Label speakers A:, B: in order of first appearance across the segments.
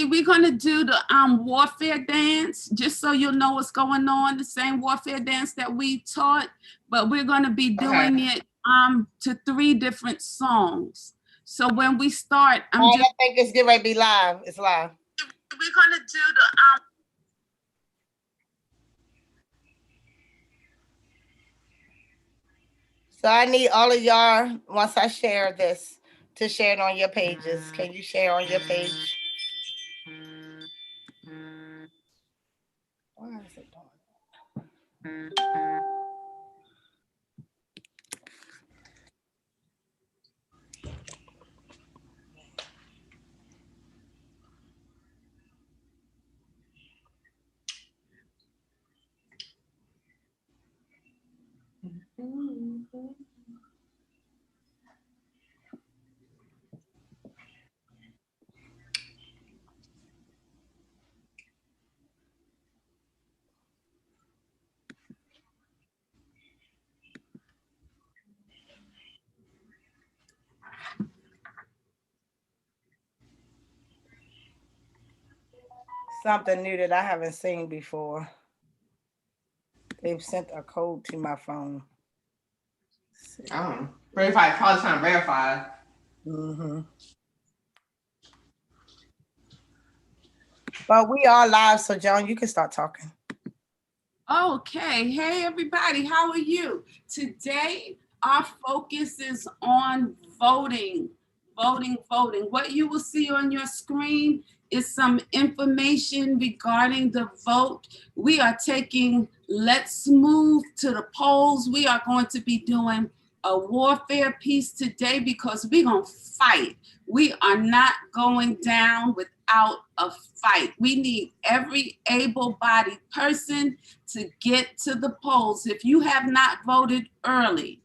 A: We're going to do the warfare dance, just so you'll know what's going on, the same warfare dance that we taught, but we're going to be doing it to 3 different songs. So when we start,
B: I think it's getting ready to be live. It's live.
A: We're going to do the
B: So I need all of y'all, once I share this, to share it on your pages. Can you share on your page? Why is it doing that? Something new that I haven't seen before. They've sent a code to my phone.
C: Oh, verify. Probably trying to verify.
B: But we are live, so Joan, you can start talking.
A: Okay. Hey, everybody. How are you? Today, our focus is on voting. Voting. What you will see on your screen is some information regarding the vote. We are taking Let's Move to the polls. We are going to be doing a warfare piece today because we're going to fight. We are not going down without a fight. We need every able-bodied person to get to the polls. If you have not voted early,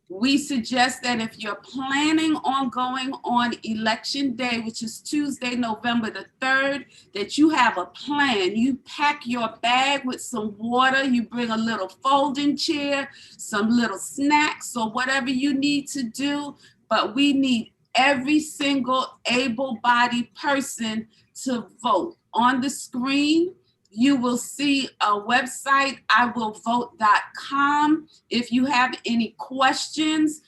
A: we suggest that if you're planning on going on election day, which is Tuesday, November the 3rd, that you have a plan. You pack your bag with some water, you bring a little folding chair, some little snacks or whatever you need to do, but we need every single able-bodied person to vote. On the screen, you will see a website, iwillvote.com. If you have any questions,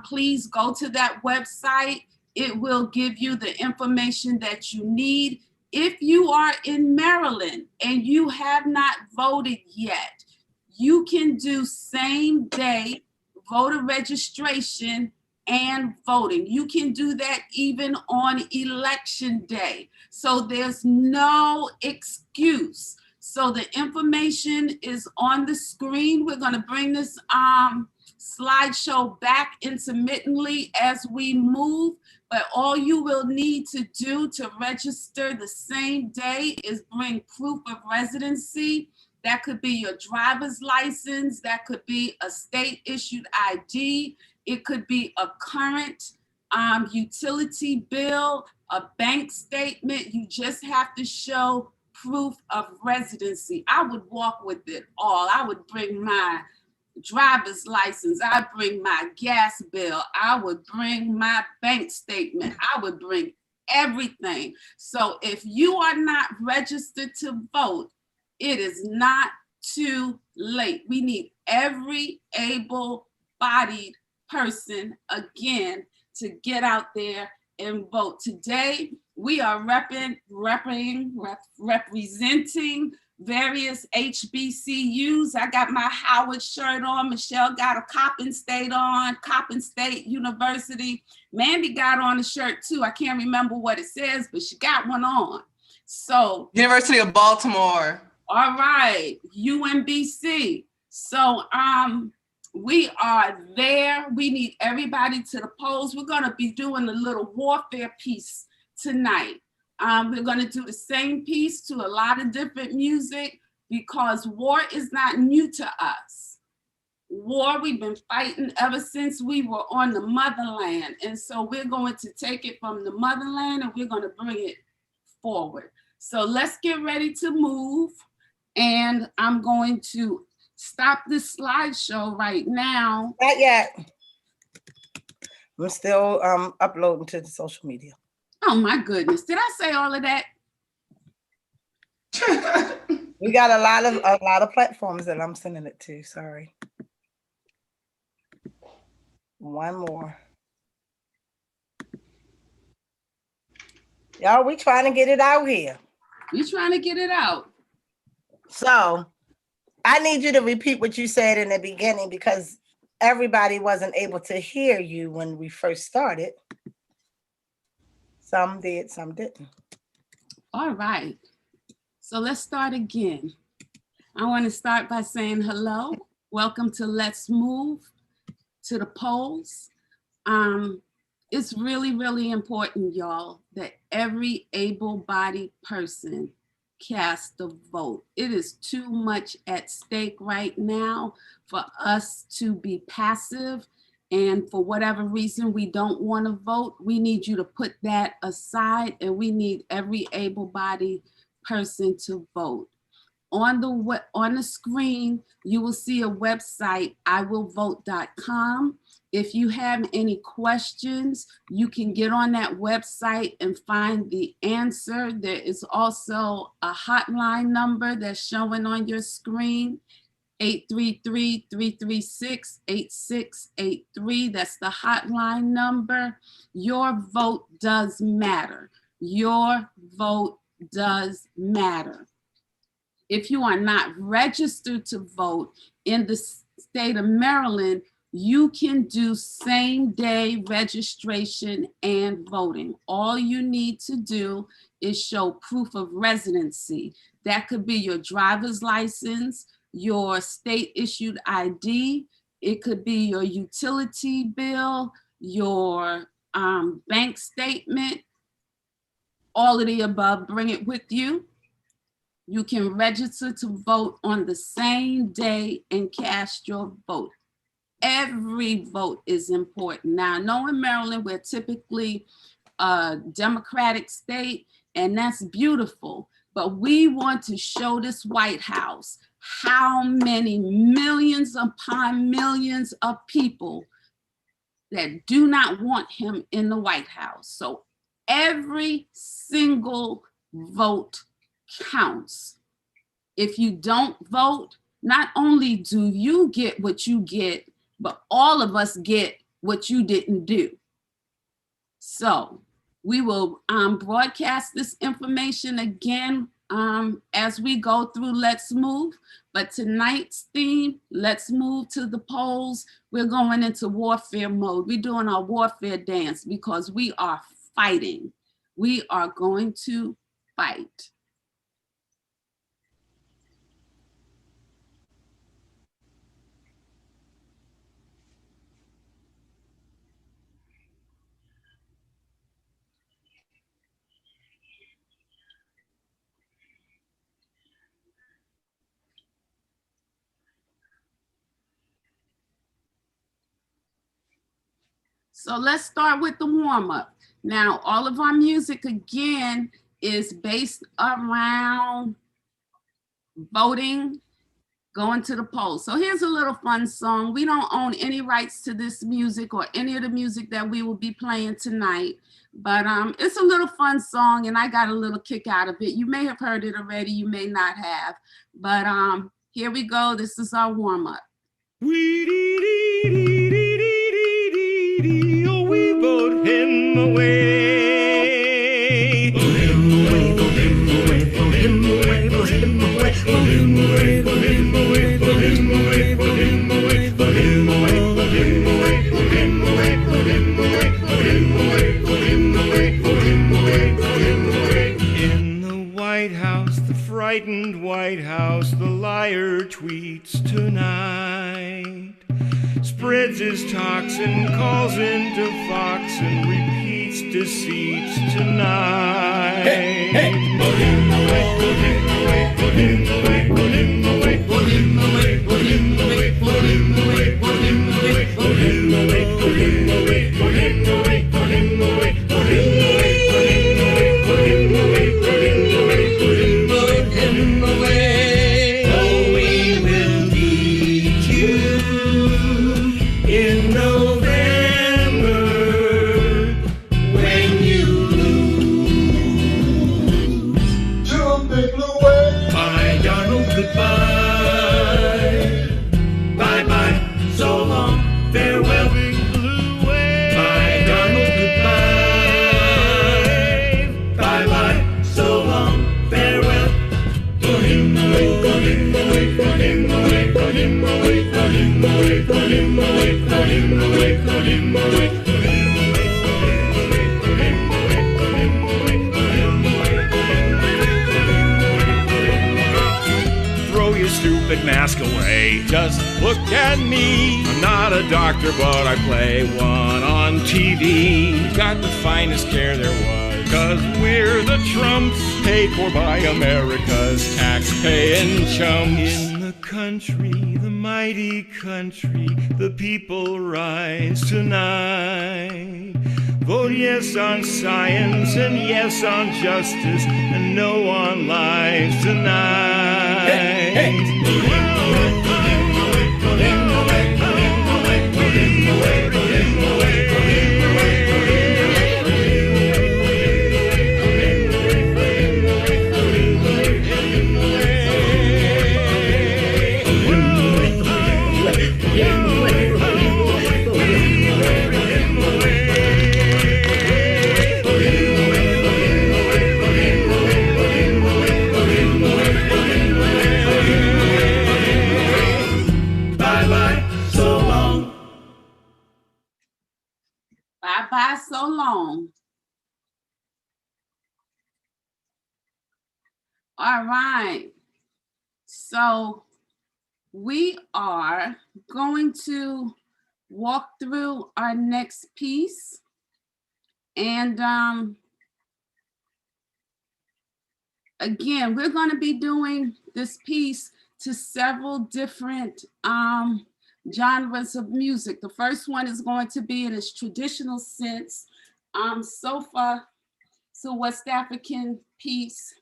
A: please go to that website. It will give you the information that you need. If you are in Maryland and you have not voted yet, you can do same day voter registration and voting. You can do that even on election day. So there's no excuse. So the information is on the screen. We're going to bring this slideshow back intermittently as we move, but all you will need to do to register the same day is bring proof of residency. That could be your driver's license, that could be a state issued ID, it could be a current utility bill, a bank statement. You just have to show proof of residency. I would walk with it all. I would bring my driver's license. I'd bring my gas bill. I would bring my bank statement. I would bring everything. So if you are not registered to vote, it is not too late. We need every able-bodied person, again, to get out there and vote. Today, we are representing various HBCUs. I got my Howard shirt on. Michelle got a Coppin State on, Coppin State University. Mandy got on a shirt too. I can't remember what it says, but she got one on. So
C: University of Baltimore.
A: All right, UMBC. So we are there. We need everybody to the polls. We're gonna be doing a little warfare piece tonight. We're gonna do the same piece to a lot of different music because war is not new to us. War, we've been fighting ever since we were on the motherland. And so we're going to take it from the motherland and we're gonna bring it forward. So let's get ready to move. And I'm going to stop this slideshow right now.
B: Not yet. I'm still uploading to the social media.
A: Oh my goodness. Did I say all of that?
B: We got a lot of platforms that I'm sending it to. Sorry. One more. Y'all, we trying to get it out here.
A: You trying to get it out.
B: So I need you to repeat what you said in the beginning because everybody wasn't able to hear you when we first started. Some did, some didn't.
A: All right. So let's start again. I want to start by saying hello. Welcome to Let's Move to the polls. It's really, really important, y'all, that every able-bodied person cast a vote. It is too much at stake right now for us to be passive. And for whatever reason we don't want to vote, we need you to put that aside, and we need every able-bodied person to vote. On the screen, you will see a website, iwillvote.com. If you have any questions, you can get on that website and find the answer. There is also a hotline number that's showing on your screen, 833-336-8683. That's the hotline number. Your vote does matter. Your vote does matter. If you are not registered to vote in the state of Maryland, you can do same day registration and voting. All you need to do is show proof of residency. That could be your driver's license, your state issued ID. It could be your utility bill, your bank statement, all of the above. Bring it with you. You can register to vote on the same day and cast your vote. Every vote is important. Now, I know in Maryland, we're typically a Democratic state, and that's beautiful. But we want to show this White House how many millions upon millions of people that do not want him in the White House. So every single vote counts. If you don't vote, not only do you get what you get, but all of us get what you didn't do. So we will broadcast this information again as we go through Let's Move. But tonight's theme, Let's Move to the polls. We're going into warfare mode. We're doing our warfare dance because we are fighting. We are going to fight. So let's start with the warm-up. Now, all of our music, again, is based around voting, going to the polls. So here's a little fun song. We don't own any rights to this music or any of the music that we will be playing tonight, but it's a little fun song, and I got a little kick out of it. You may have heard it already, you may not have, but here we go. This is our warm-up.
D: We vote him away. Vote him away, vote him away, vote him away, vote him away, vote him away, vote him away, vote him away, vote him away, vote him away, vote him away, vote him away, vote him away, vote him away, vote him away, vote him away, vote him away. In the White House, the frightened White House, the liar tweets tonight. Spreads his toxin, calls into Fox, and repeats deceits tonight. Hey, hey. Put him away, put him away, put him away, put him away, put him away, put him away, put him away, put him away, put him away, put him away, put him away, put him away, put him away, put him away, put him away, put him away, put him away. Oh, we will need you. In November, when you lose. goodbye. Bye-bye, so long, farewell. Bye, Donald, goodbye. Bye-bye, so long, farewell. For him away, for him away, for him away, for him away, for him away, for him away, for him away, for him away, for him away.
E: Stupid mask away, just look at me. I'm not a doctor, but I play one on TV. Got the finest care there was, 'cause we're the trumps, paid for by America's tax-paying chumps. In the country, the mighty country, the people rise tonight. Vote yes on science and yes on justice and no on lives tonight. Hey, hey.
A: Bye-bye so long. All right. So we are going to walk through our next piece. And again, we're going to be doing this piece to several different genres of music. The first one is going to be in its traditional sense, sofa, so West African piece,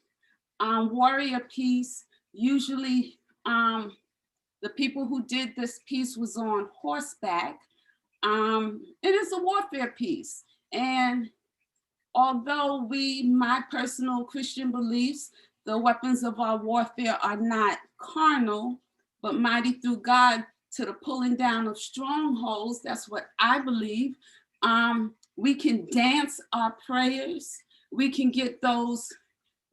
A: warrior piece. Usually the people who did this piece was on horseback. It is a warfare piece. And although my personal Christian beliefs, the weapons of our warfare are not carnal, but mighty through God to the pulling down of strongholds. That's what I believe. We can dance our prayers. We can get those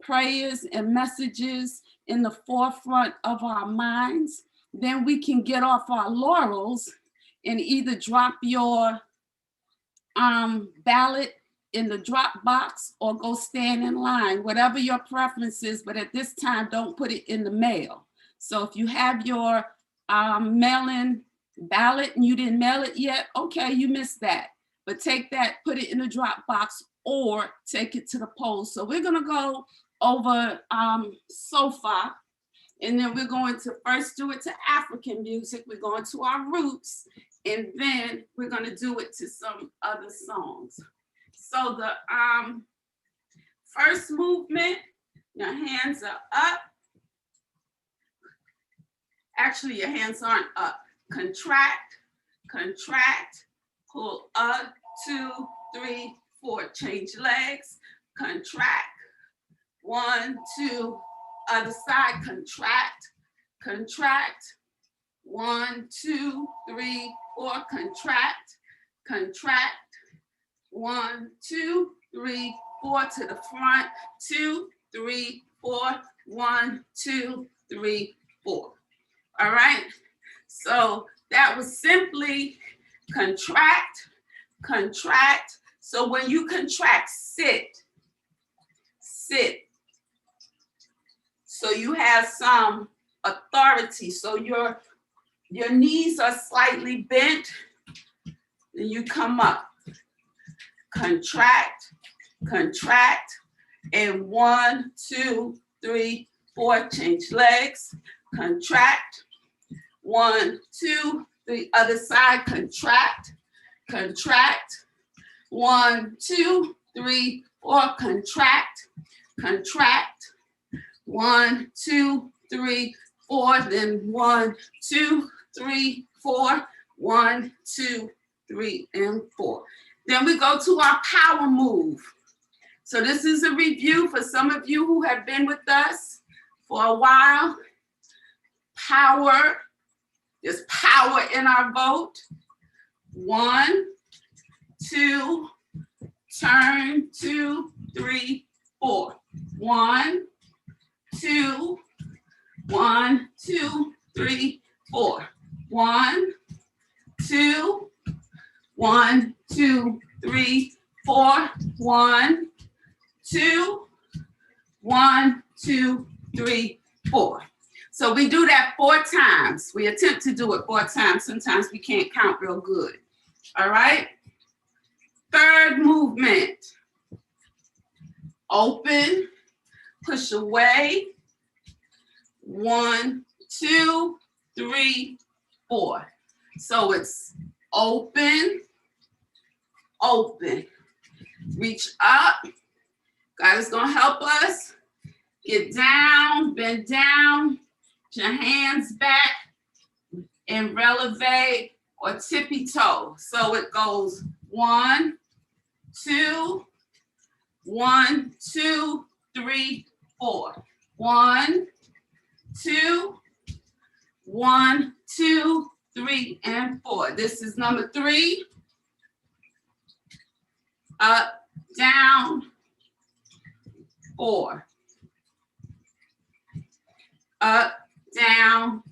A: prayers and messages in the forefront of our minds. Then we can get off our laurels and either drop your ballot in the drop box or go stand in line, whatever your preference is. But at this time, don't put it in the mail. So if you have your mail-in ballot and you didn't mail it yet, okay, you missed that. But take that, put it in the drop box or take it to the polls. So we're gonna go over sofa, and then we're going to first do it to African music. We're going to our roots, and then we're gonna do it to some other songs. So the first movement, your hands are up. Actually, your hands aren't up. Contract, contract, pull up, 2, 3, 4, change legs, contract, 1, 2, other side, contract, contract, 1, 2, 3, 4, contract, contract, 1, 2, 3, 4 to the front, 2, 3, 4, 1, 2, 3, 4. All right, so that was simply contract, contract. So when you contract, sit, sit. So you have some authority. So your knees are slightly bent, then you come up. Contract, contract, and 1, 2, 3, 4, change legs, contract, 1, 2, 3, other side, contract, contract, 1, 2, 3, 4, contract, contract, 1, 2, 3, 4, then 1, 2, 3, 4, 1, 2, 3, and 4. Then we go to our power move. So this is a review for some of you who have been with us for a while. power. There's power in our vote. 1, 2, turn, 2, 3, 4. 1, 2, 1, 2, 3, 4. 1, 2, 1, 2, 3, 4. 1, 2, 1, 2, 3, 4. So we do that 4 times. We attempt to do it 4 times. Sometimes we can't count real good. All right. Third movement. Open, push away. 1, 2, 3, 4. So it's open, open. Reach up. God is going to help us. Get down, bend down. Put your hands back and releve or tippy toe. So it goes 1, 2, 1, 2, 3, 4. 1, 2, 1, 2, 3, and 4. This is number 3. Up, down, 4. Up, down.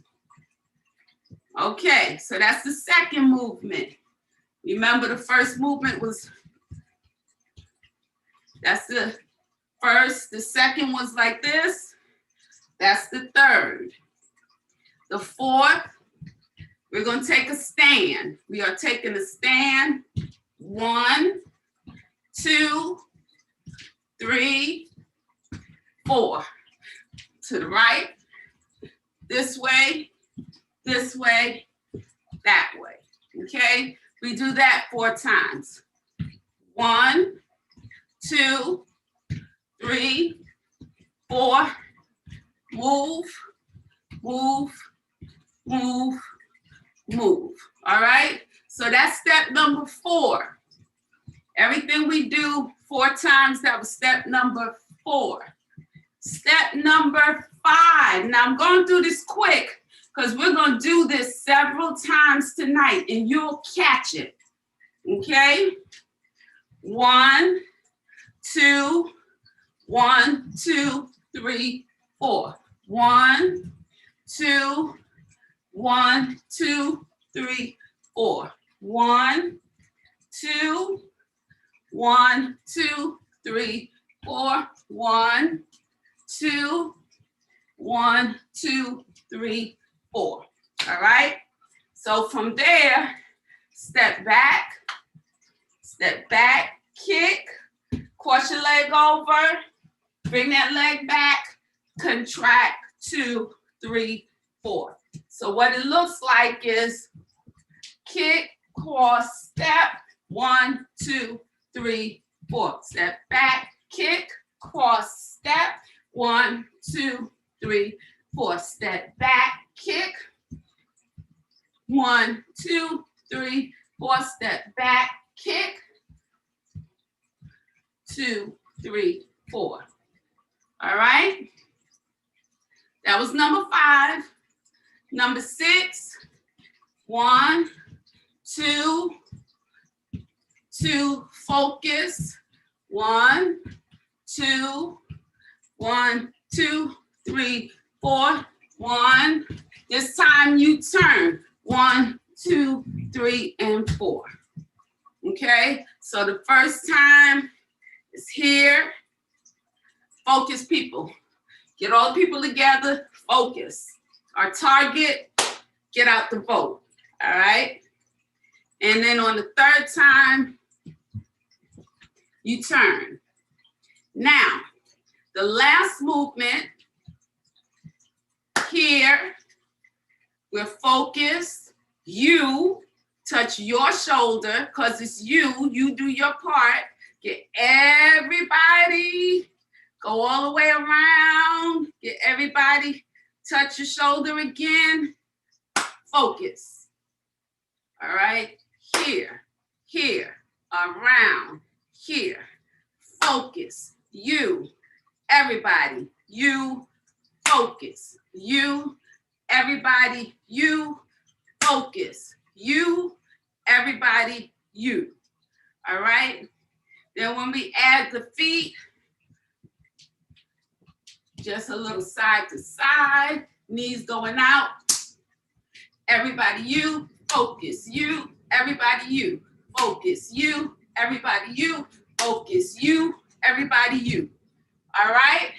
A: Okay, so that's the second movement. Remember the first movement was, that's the first, the second was like this. That's the third. The fourth, we're going to take a stand. We are taking a stand. 1, 2, 3, 4. To the right, this way, that way. Okay? We do that 4 times. 1, 2, 3, 4. Move, move, move, move. All right? So that's step number 4. Everything we do 4 times, that was step number 4. Step number 5. Now I'm going through this quick because we're going to do this several times tonight and you'll catch it. Okay? 1, 2, 1, 2, 3, 4. 1, 2, 1, 2, 3, 4. 1, 2, 1, 2, 3, 4. 1, 2, 1, 2, 3, 4. All right. So from there, step back, kick, cross your leg over, bring that leg back, contract, 2, 3, 4. So what it looks like is kick, cross, step, 1, 2, 3, 4. Step back, kick, cross, step, 1, 2, 3, 4. Step back, kick, 1, 2, 3, 4. Step back, kick, 2, 3, 4. All right. That was number 5. Number 6. 1, 2, 2, focus. 1, 2, 1, 2, 3, 4. 1. This time you turn. 1, 2, 3, and 4. Okay, so the first time is here. Focus, people. Get all the people together, focus. Our target, get out the vote. All right. And then on the third time, you turn. Now, the last movement here, we're focused. You touch your shoulder because it's you. You do your part. Get everybody, go all the way around. Get everybody, touch your shoulder again. Focus. All right. Here, here, around, here. Focus. You, everybody, you, focus. You, everybody, you, focus. You, everybody, you. All right? Then when we add the feet, just a little side to side, knees going out. Everybody, you, focus. You, everybody, you, focus. You, everybody, you, focus. You, everybody, you. All right?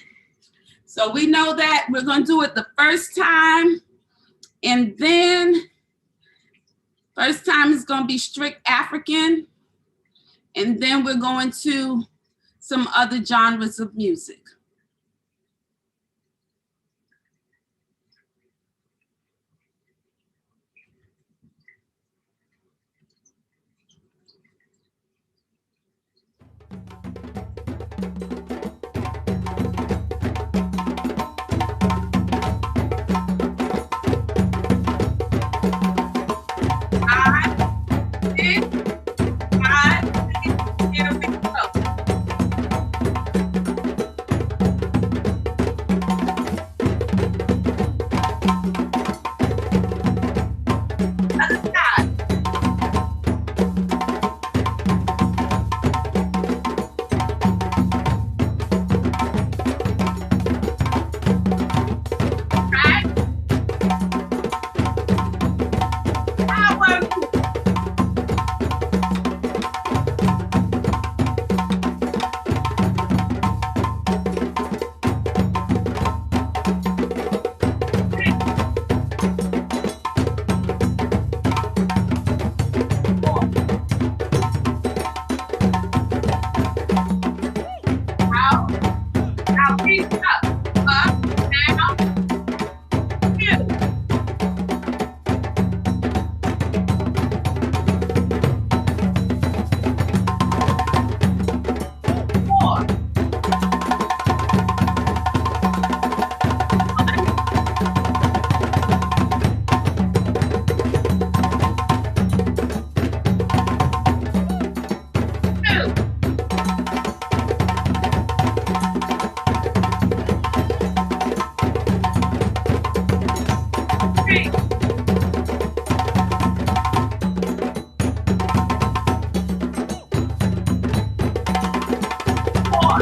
A: So we know that we're going to do it the first time, and then first time is going to be strict African, and then we're going to some other genres of music. Here we go. Other side. Right? Power. Out. Out. Reach up. Up. Down. Two. 4. 2. 3. 4.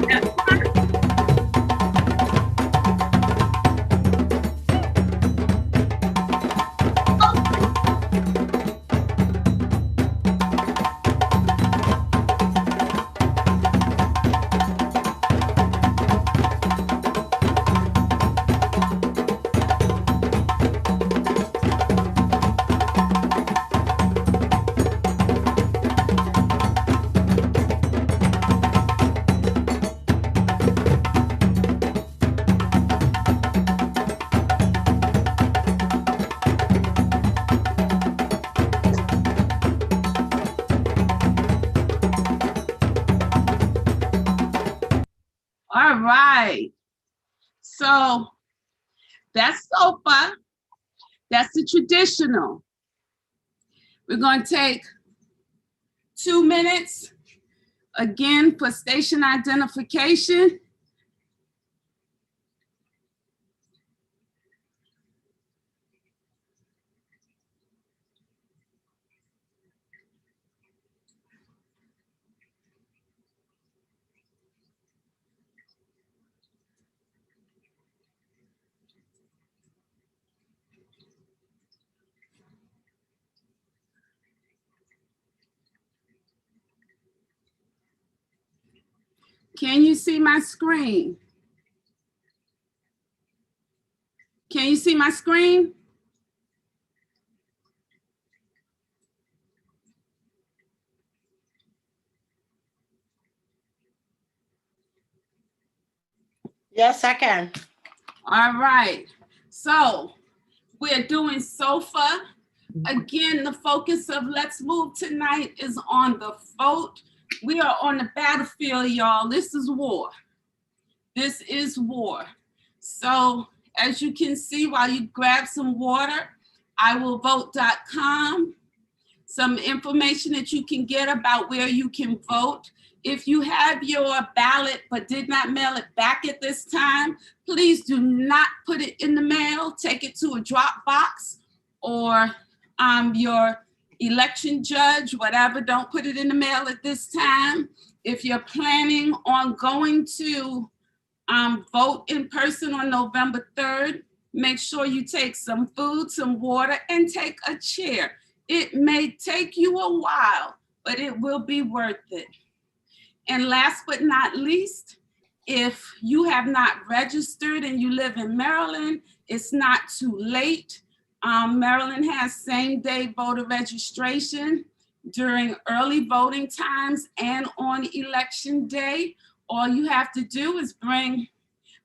A: 3. All right. So that's sofa. That's the traditional. We're going to take 2 minutes again for station identification. Can you see my screen? Can you see my screen?
B: Yes, I can.
A: All right. So we're doing SOFA. Again, the focus of Let's Move tonight is on the vote. We are on the battlefield, y'all. This is war. This is war. So as you can see, while you grab some water, iwillvote.com, some information that you can get about where you can vote. If you have your ballot but did not mail it back at this time, please do not put it in the mail. Take it to a drop box or your election judge, whatever. Don't put it in the mail at this time. If you're planning on going to vote in person on November 3rd, make sure you take some food, some water, and take a chair. It may take you a while, but it will be worth it. And last but not least, if you have not registered and you live in Maryland, it's not too late. Maryland has same-day voter registration during early voting times and on election day. All you have to do is bring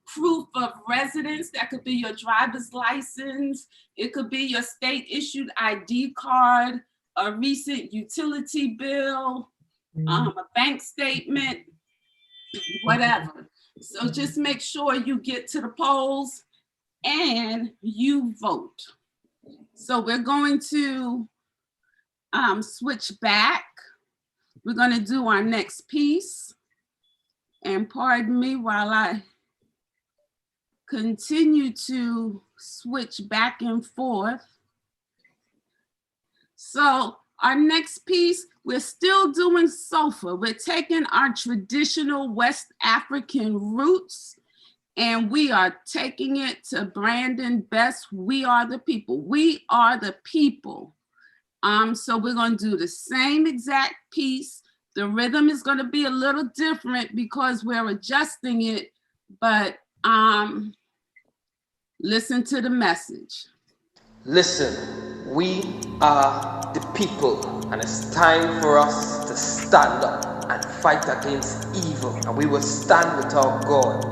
A: proof of residence. That could be your driver's license. It could be your state-issued ID card, a recent utility bill, a bank statement, whatever. So just make sure you get to the polls and you vote. So we're going to switch back. We're going to do our next piece. And pardon me while I continue to switch back and forth. So our next piece, we're still doing SOFA. We're taking our traditional West African roots and we are taking it to Brandon Best. We are the people. We are the people. So we're going to do the same exact piece. The rhythm is going to be a little different because we're adjusting it, but listen to the message.
F: Listen, we are the people, and it's time for us to stand up and fight against evil. And we will stand with our God,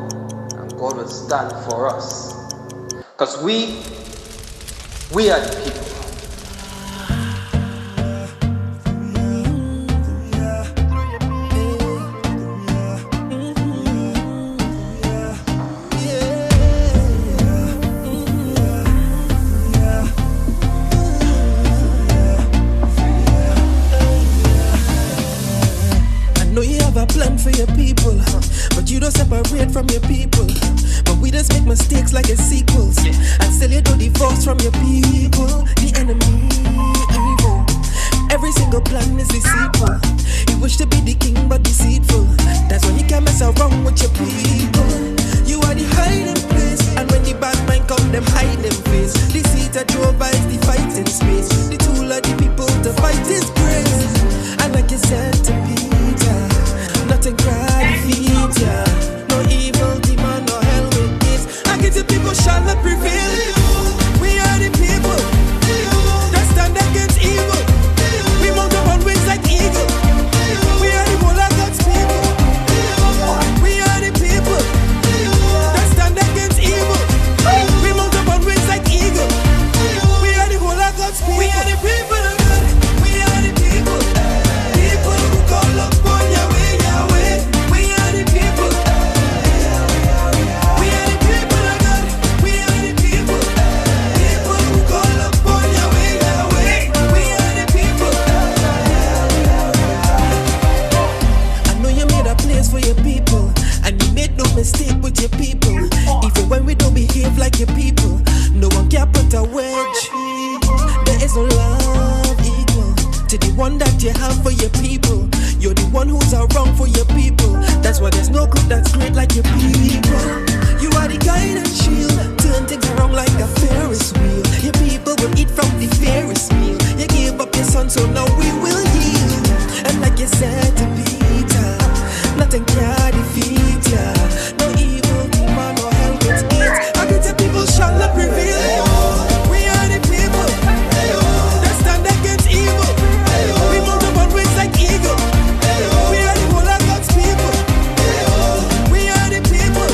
F: and God will stand for us. Because we are the people.
G: Plan for your people, but you don't separate from your people. But we just make mistakes like it's sequels, and still you don't divorce from your people. The enemy evil. Every single plan is deceitful. He wish to be the king but deceitful. That's why you can't mess around with your people. You are the hiding place, and when the bad mind come, them hide them face. The seat that drove by is the fighting space. The tool of the people to fight is grace. And like you said to Peter, nothing can defeat ya. No evil demon, no hell with this. Against the people shall not prevail. We are the people that stand against evil. We mount up on wings like eagle. We are the whole of God's people. We are the people that stand against evil. We mount up on wings like eagle. We are the whole of God's people. We are the people of God. We are the people. People who call upon Yahweh. Mistake with your people. Even when we don't behave like your people, no one can put a wedge. There is no love equal to the one that you have for your people. You're the one who's wrong for your people. That's why there's no group that's great like your people. You are the guide and shield. Turn things around like a Ferris wheel. Your people will eat from the Ferris meal. You gave up your son, so now we will yield. And like you said to Peter, nothing can defeat ya. No evil demon or hell with it. Against the people shall not prevail. We are the people that stand against evil. We mount up on wings like eagle. We are the whole of God's people. We are the people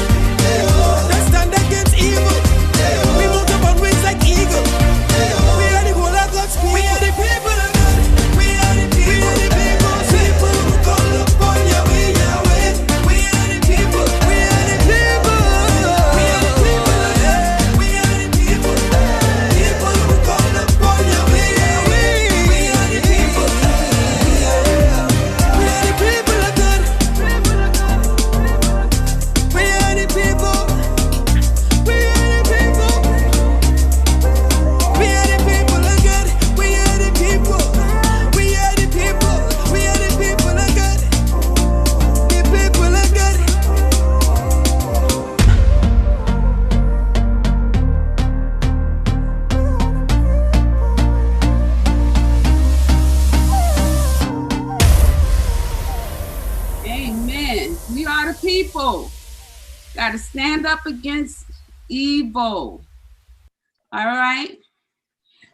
A: people. Got to stand up against evil. All right.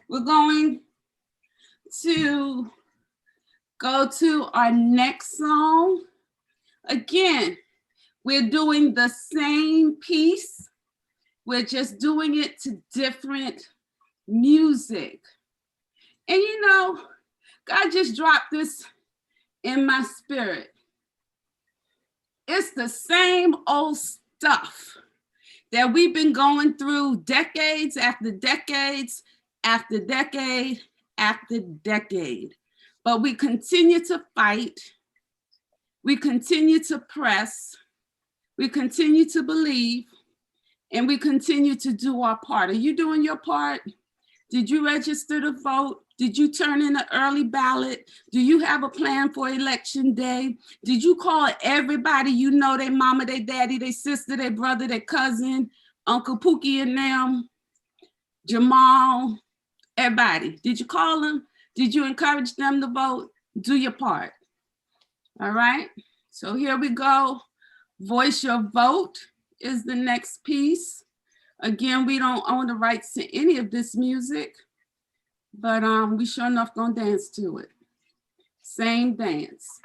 A: We're going to go to our next song. Again, we're doing the same piece. We're just doing it to different music. And you know, God just dropped this in my spirit. It's the same old stuff that we've been going through decades after decades after decade after decade. But we continue to fight. We continue to press. We continue to believe. And we continue to do our part. Are you doing your part? Did you register to vote? Did you turn in an early ballot? Do you have a plan for election day? Did you call everybody you know, their mama, their daddy, their sister, their brother, their cousin, Uncle Pookie and them, Jamal, everybody? Did you call them? Did you encourage them to vote? Do your part. All right. So here we go. Voice your vote is the next piece. Again, we don't own the rights to any of this music, but we sure enough gonna dance to it. Same dance.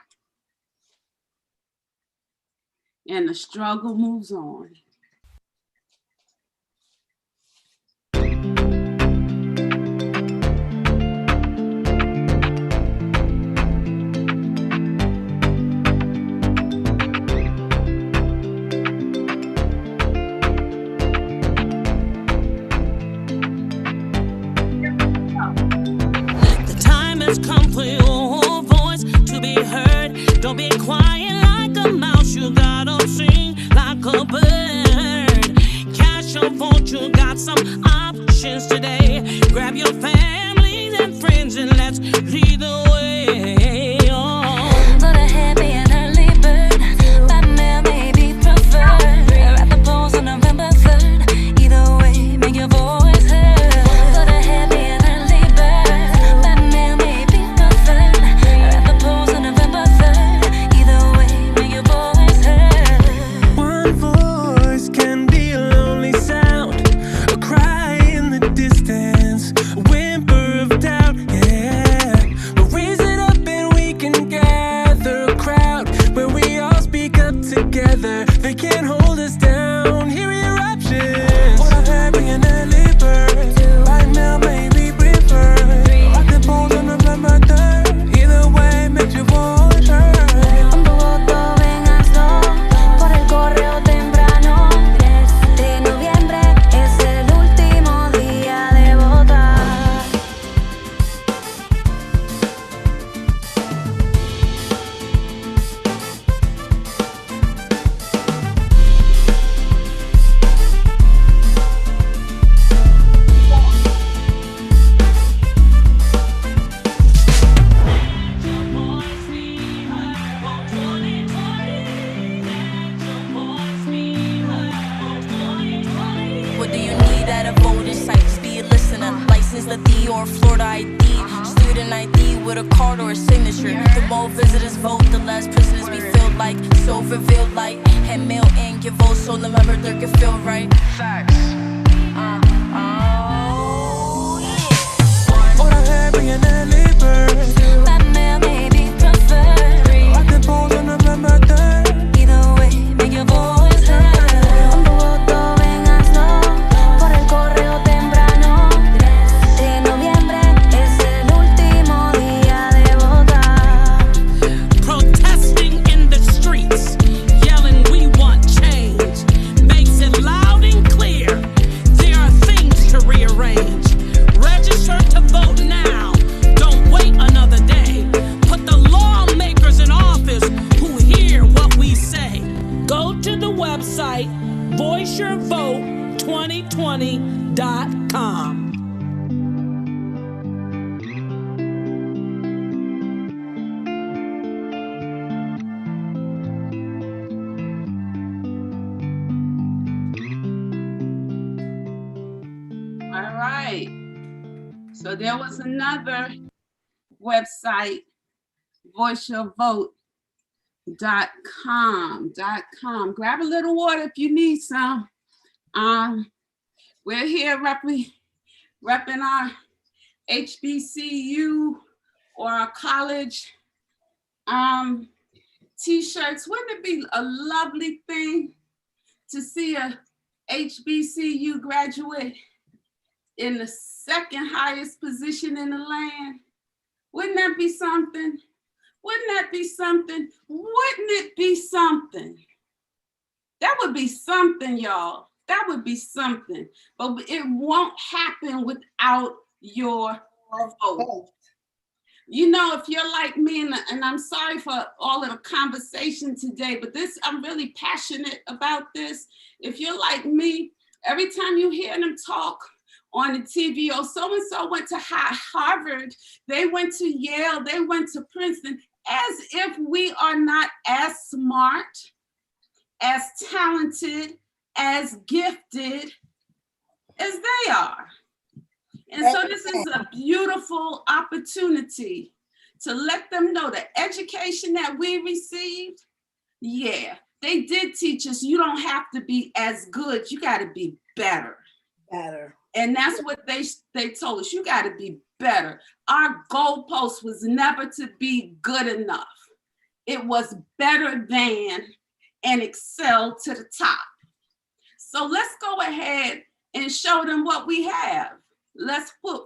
A: And the struggle moves on.
H: Come for your voice to be heard. Don't be quiet like a mouse. You gotta sing like a bird. Cast your vote. You got some options today. Grab your families and friends and let's lead the way. Oh.
I: Go ahead, be an early bird. By mail may be preferred. At the polls on November 3rd. Either way, make your voice heard. Go ahead, be an early bird. By mail may be preferred. At the polls on November 3rd. Either way, make your voice heard.
G: One voice can be a lonely sound, a cry in the distance, a whimper of doubt, yeah. But raise it up and we can gather a crowd where we all speak up together. They can't hold us down. Here are your options. What a happy and early bird. By mail may be preferred. At the polls on November 3rd. Either way, make your voice heard.
I: Con tu voto ven hazlo por el correo temprano. 3 de noviembre es el último día de votar.
H: What do you need at a voting site? Just be a listener. License the D or Florida ID. Student ID with a card or a signature. The more visitors vote, the less prisoners we feel like. So revealed like hand mail in your vote so November 3rd can feel right. Facts.
G: What a happy and early bird.
I: By mail may be preferred.
G: At the polls on November 3rd.
I: Either way, make your voice heard. Con tu voto ven hazlo por el correo temprano. 3 de noviembre es el último día de votar.
H: Protesting in the streets, yelling we want change. Makes it loud and clear. There are things to rearrange. Register to vote now. Don't wait another day. Put the lawmakers in office who hear what we say. Go to the website voiceyourvote2020.com.
A: All right. So there was another website, Voice Your Vote Grab a little water if you need some. We're here repping our HBCU or our college t-shirts. Wouldn't it be a lovely thing to see a HBCU graduate in the second highest position in the land? Wouldn't that be something? Wouldn't that be something? Wouldn't it be something? That would be something, y'all. That would be something. But it won't happen without your vote. You know, if you're like me, and I'm sorry for all of the conversation today, but I'm really passionate about this. If you're like me, every time you hear them talk on the TV, oh, so-and-so went to Harvard, they went to Yale, they went to Princeton, as if we are not as smart, as talented, as gifted as they are. And so this is a beautiful opportunity to let them know the education that we received, yeah, they did teach us you don't have to be as good, you gotta be better.
B: Better.
A: And that's what they told us, you gotta be better. Our goalpost was never to be good enough. It was better than and excel to the top. So let's go ahead and show them what we have. Let's put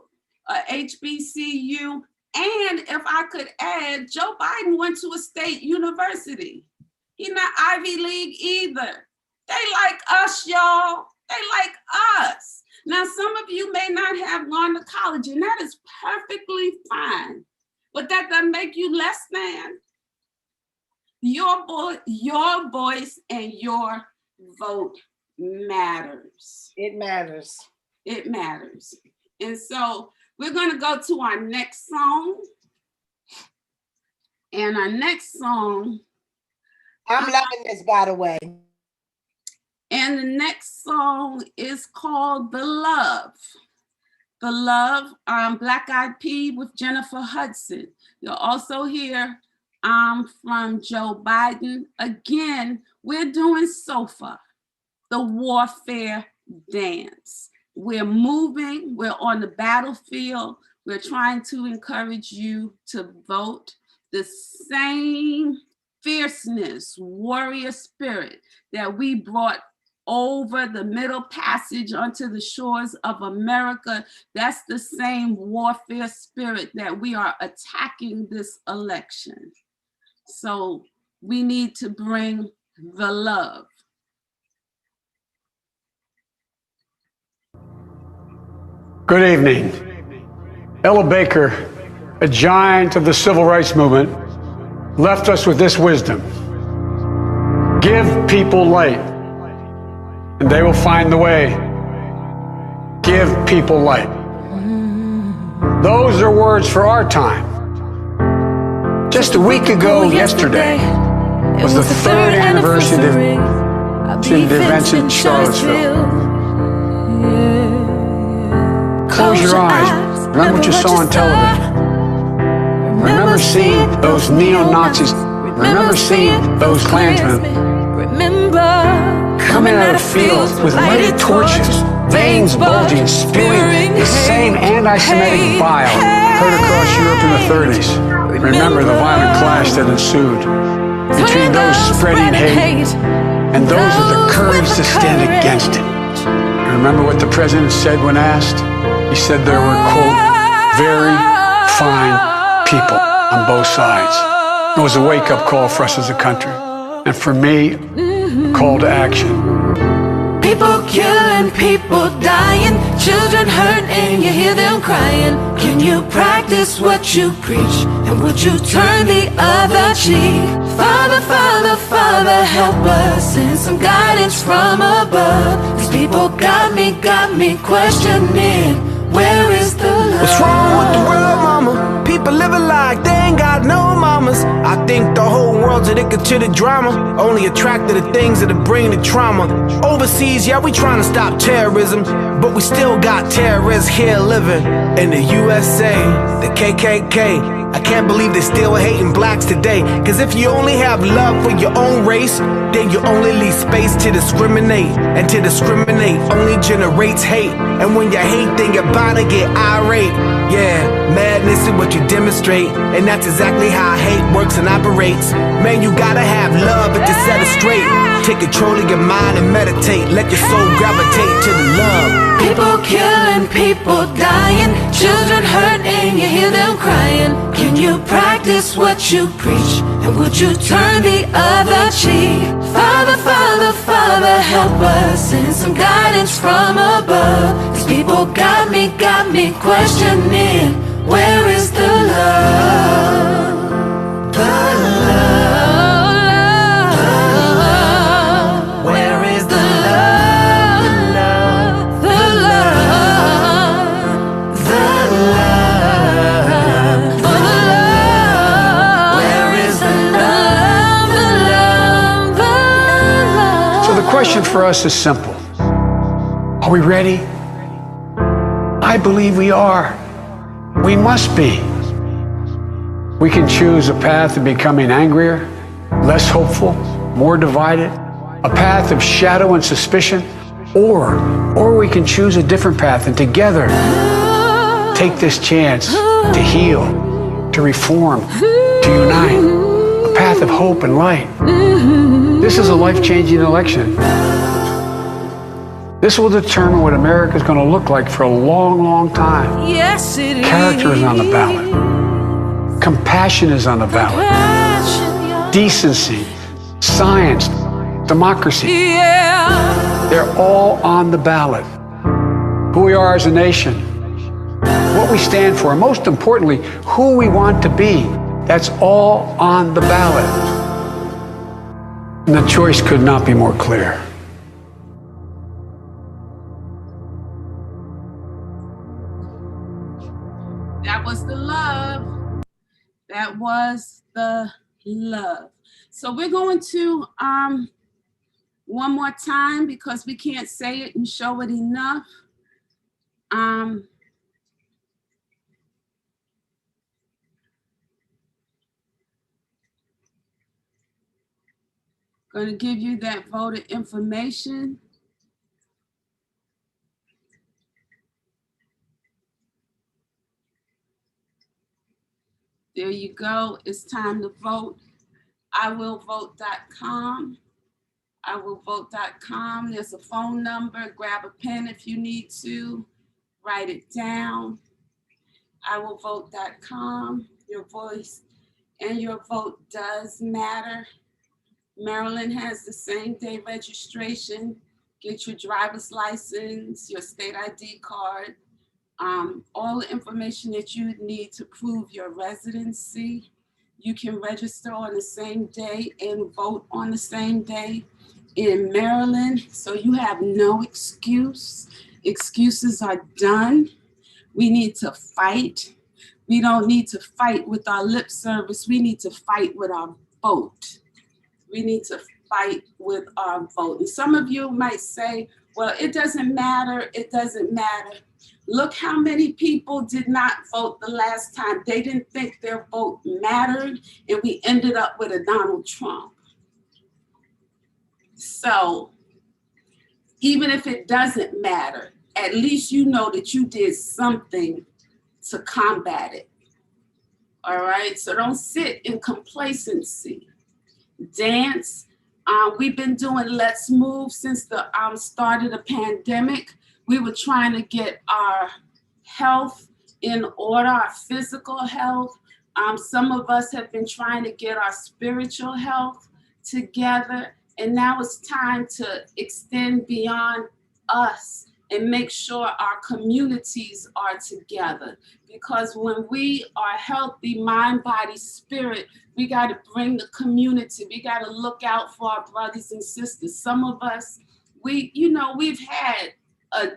A: a HBCU, and if I could add, Joe Biden went to a state university. He's not Ivy League either. They like us, y'all. They like us. Now, some of you may not have gone to college, and that is perfectly fine, but that doesn't make you less than. Your voice and your vote matters.
B: It matters.
A: It matters. And so we're going to go to our next song. And our next song.
B: I'm loving this, by the way.
A: And the next song is called The Love. The Love, Black Eyed Peas with Jennifer Hudson. You'll also hear from Joe Biden. Again, we're doing SOFA, the warfare dance. We're moving, we're on the battlefield. We're trying to encourage you to vote. The same fierceness, warrior spirit that we brought over the Middle Passage onto the shores of America, that's the same warfare spirit that we are attacking this election. So we need to bring the love.
J: Good evening. Ella Baker, a giant of the civil rights movement, left us with this wisdom. Give people light, and they will find the way. Give people light. Those are words for our time. Just a week ago yesterday was the third anniversary of the events in Charlottesville. Close your eyes. Remember what you saw on television. Remember seeing those neo-Nazis. Remember seeing those Klansmen coming out of fields with lighted torches, veins bulging, spewing the same anti-Semitic bile heard across Europe in the 30s. Remember the violent clash that ensued between those spreading hate and those with the courage to stand against it. Remember what the president said when asked? He said there were, quote, very fine people on both sides. It was a wake-up call for us as a country. And for me, call to action.
K: People killing, people dying, children hurt and you hear them crying. Can you practice what you preach? And would you turn the other cheek? Father, Father, Father, help us. Send some guidance from above. These people got me questioning. Where is the love?
L: What's wrong with the world, mama? People living like they ain't got no mamas. I think the whole world's addicted to the drama, only attracted to things that'll bring the trauma. Overseas, yeah, we trying to stop terrorism, but we still got terrorists here living in the USA, the KKK, I can't believe they still hating blacks today. Cause if you only have love for your own race, then you only leave space to discriminate. And to discriminate only generates hate. And when you hate, then you're bound to get irate. Yeah, madness is what you demonstrate. And that's exactly how hate works and operates. Man, you gotta have love and to set it straight. Take control of your mind and meditate. Let your soul gravitate to the love.
K: People killing, people dying, children hurting, you hear them crying. Can you practice what you preach? And would you turn the other cheek? Father, Father, Father, help us. Send some guidance from above. These people got me questioning, where is the love? The love, love. Where is the love? The love, the love, the love. Where is the love, the love, the love?
J: So the question for us is simple. Are we ready? I believe we are. We must be. We can choose a path of becoming angrier, less hopeful, more divided, a path of shadow and suspicion, or we can choose a different path and together take this chance to heal, to reform, to unite, a path of hope and light. This is a life-changing election. This will determine what America is going to look like for a long, long time.
K: Yes, it is.
J: Character is on the ballot. Compassion is on the ballot. Decency, science, democracy.
K: Yeah.
J: They're all on the ballot. Who we are as a nation, what we stand for, and most importantly, who we want to be. That's all on the ballot. And the choice could not be more clear.
A: That was the love. That was the love. So we're going to one more time, because we can't say it and show it enough. Going to give you that voter information. There you go. It's time to vote. iwillvote.com. iwillvote.com. There's a phone number. Grab a pen if you need to. Write it down. iwillvote.com. Your voice and your vote does matter. Maryland has the same day registration. Get your driver's license, your state ID card, all the information that you need to prove your residency. You can register on the same day and vote on the same day in Maryland. So you have no excuse. Excuses are done. We need to fight. We don't need to fight with our lip service. We need to fight with our vote. We need to fight with our vote. And some of you might say, well, it doesn't matter. It doesn't matter. Look how many people did not vote the last time. They didn't think their vote mattered, and we ended up with a Donald Trump. So even if it doesn't matter, at least you know that you did something to combat it. All right, so don't sit in complacency. Dance. We've been doing Let's Move since the start of the pandemic. We were trying to get our health in order, our physical health. Some of us have been trying to get our spiritual health together. And now it's time to extend beyond us and make sure our communities are together. Because when we are healthy, mind, body, spirit, we got to bring the community. We got to look out for our brothers and sisters. Some of us, we've had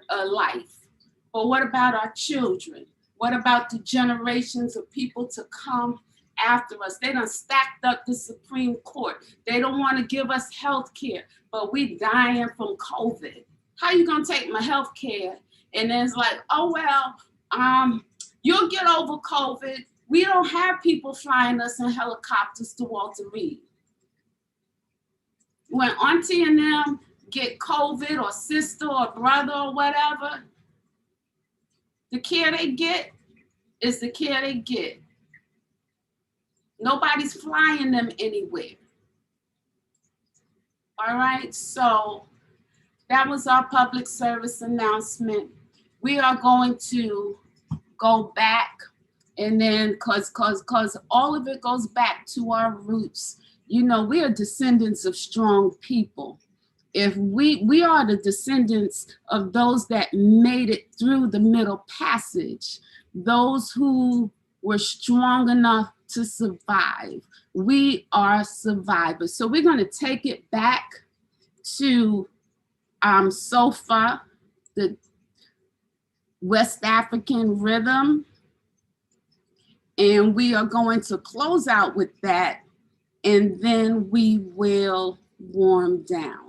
A: a life, but what about our children? What about the generations of people to come after us? They done stacked up the Supreme Court. They don't want to give us health care, but we dying from COVID. How you gonna take my health care? And then it's like, oh, well, you'll get over COVID. We don't have people flying us in helicopters to Walter Reed. When auntie and them get COVID or sister or brother or whatever, the care they get is the care they get. Nobody's flying them anywhere. All right, so that was our public service announcement. We are going to go back, and then cause all of it goes back to our roots. You know, we are descendants of strong people. If we are the descendants of those that made it through the Middle Passage, those who were strong enough to survive. We are survivors. So we're going to take it back to Sofa, the West African rhythm. And we are going to close out with that, and then we will warm down.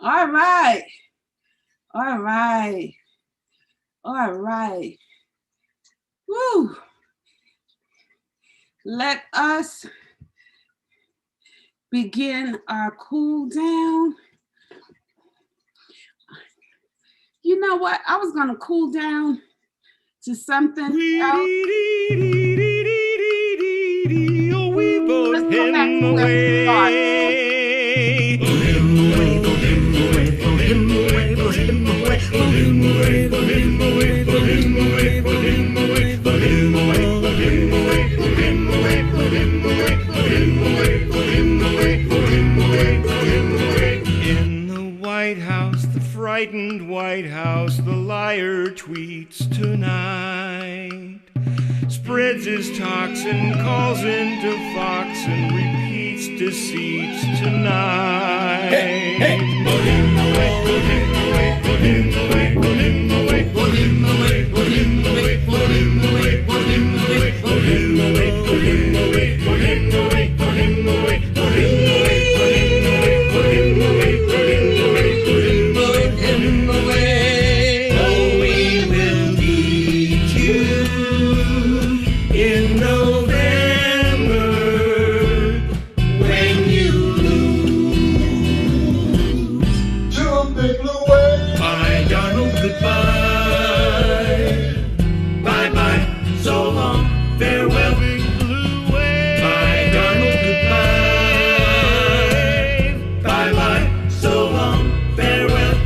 A: All right. All right. All right. Woo. let us begin our cool down. You know what? I was going to cool down to something else. Let's go back to where we
E: In the White House, the frightened White House, the liar tweets tonight. Spreads his toxin, calls into Fox and repeats deceits tonight. Hey, hey. Put him away, put him away, put him away, put him away, put him away, put him away, put him away, put him away, put him away, put him away, put him away, put him away, put him away, put him away, put him away, put him away. Oh, we will need you in November when you lose. Jumping away. Bye, Donald, goodbye. Bye bye, so long, farewell. Bye, Donald, goodbye. Bye bye, so long, farewell.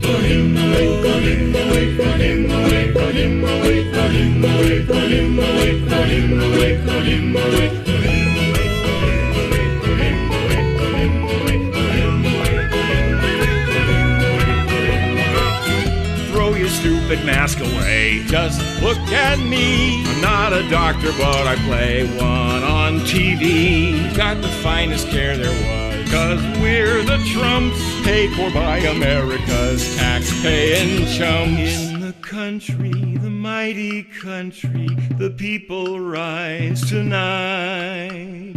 E: Put him away, put him away, put him away, put him away, put him away, put him away, put him away, put him away, put him away. Throw your stupid mask away. Just look at me. I'm not a doctor, but I play one on TV. Got the finest care there was, 'cause we're the Trumps, paid for by America's tax-paying chumps. In the country, the mighty country, the people rise tonight.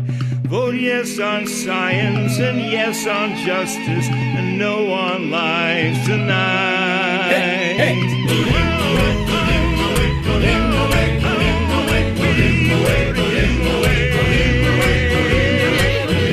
E: Vote yes on science and yes on justice and no on lives tonight. Hey, hey. Put him away, put him away, put him away, put him away, put him away, put him away, put him away, put him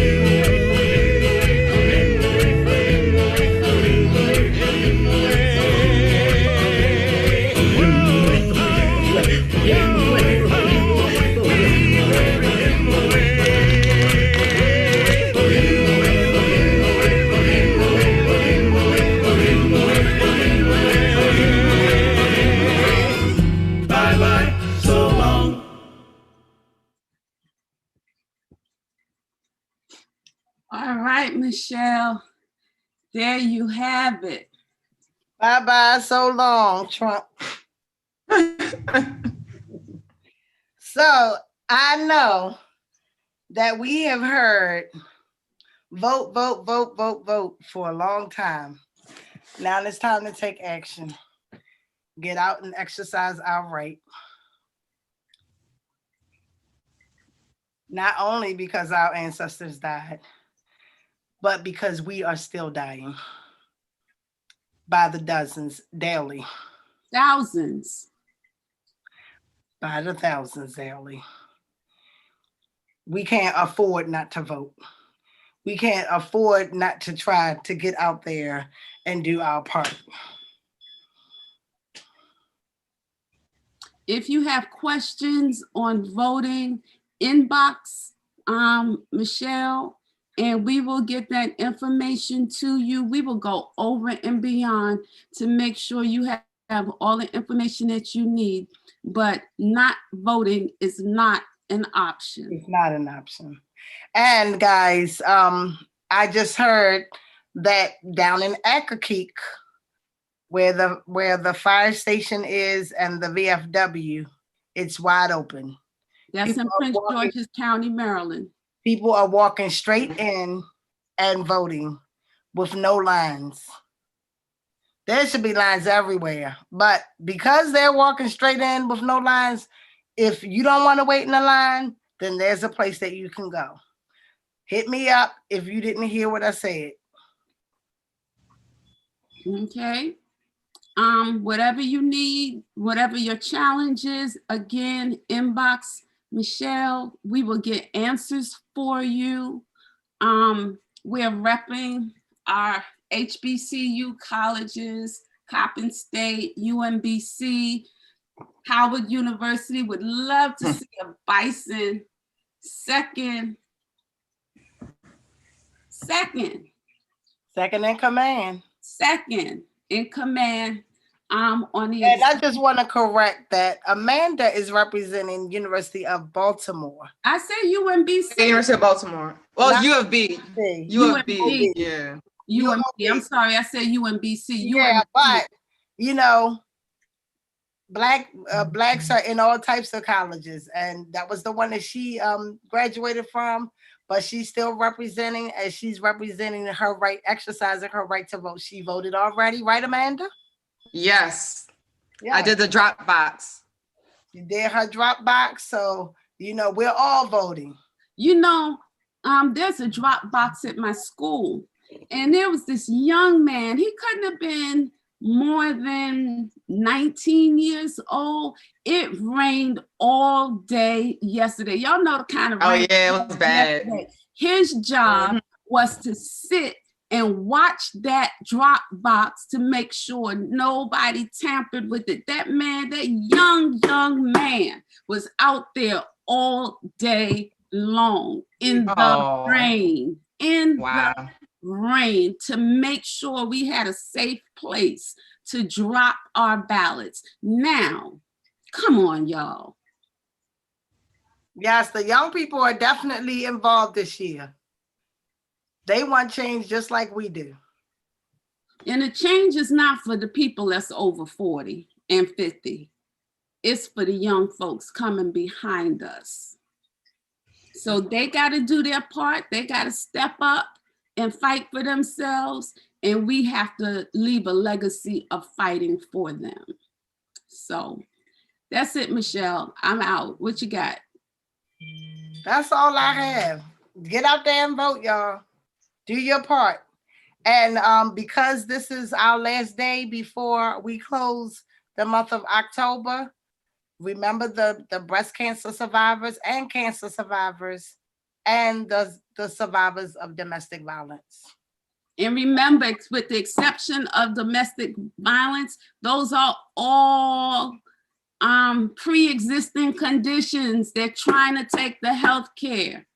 A: All right, Michelle, there you have it.
B: Bye-bye, so long, Trump. So I know that we have heard vote, vote, vote, vote, vote for a long time. Now it's time to take action. Get out and exercise our right. Not only because our ancestors died, but because we are still dying by the dozens daily.
A: Thousands.
B: By the thousands daily. We can't afford not to vote. We can't afford not to try to get out there and do our part.
A: If you have questions on voting, inbox Michelle, and we will get that information to you. We will go over and beyond to make sure you have all the information that you need, but not voting is not an option.
B: It's not an option. And guys, I just heard that down in Ackerkeek, where the fire station is and the VFW, it's wide open.
A: That's
B: People
A: in Prince George's County, Maryland.
B: People are walking straight in and voting with no lines. There should be lines everywhere, but because they're walking straight in with no lines, if you don't want to wait in the line, then there's a place that you can go. Hit me up if you didn't hear what I said.
A: Okay. Whatever you need, whatever your challenge is, again, inbox Michelle, we will get answers for you. We're repping our HBCU colleges, Coppin State, UMBC, Howard University. Would love to see a Bison second
B: in command.
A: Second in command. On the
B: And I just want to correct that Amanda is representing University of Baltimore.
A: I say UMBC.
C: University of Baltimore. Well, it's
B: Not
C: U of B. U of B. Yeah.
A: UMB. I'm sorry, I said UMBC.
B: Yeah, but you know, blacks are in all types of colleges, and that was the one that she graduated from. But she's still representing, as she's representing her right, exercising her right to vote. She voted already, right, Amanda?
C: Yes.
B: Yeah.
C: I did the drop box.
B: You did her drop box, so you know we're all voting.
A: You know, there's a drop box at my school, and there was this young man. He couldn't have been more than 19 years old. It rained all day yesterday. Y'all know the kind of rain.
C: Oh yeah, it was bad.
A: Yesterday. His job was to sit and watch that drop box to make sure nobody tampered with it. That man, that young man was out there all day long in the rain, the rain, to make sure we had a safe place to drop our ballots. Now, come on, y'all.
B: Yes, the young people are definitely involved this year. They want change just like we do.
A: And the change is not for the people that's over 40 and 50. It's for the young folks coming behind us. So they got to do their part. They got to step up and fight for themselves. And we have to leave a legacy of fighting for them. So that's it, Michelle. I'm out. What you got?
B: That's all I have. Get out there and vote, y'all. Do your part. And because this is our last day before we close the month of October, remember the breast cancer survivors and cancer survivors and the survivors of domestic violence.
A: And remember, with the exception of domestic violence, those are all pre-existing conditions. They're trying to take the health care.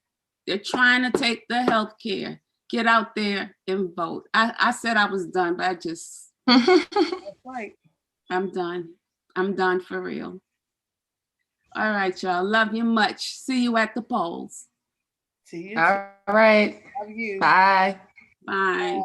A: They're trying to take the health care. Get out there and vote. I said I was done, but I just, that's right. I'm done. I'm done for real. All right, y'all. Love you much. See you at the polls.
B: See you.
C: All right.
B: Love you.
C: Bye.
A: Bye.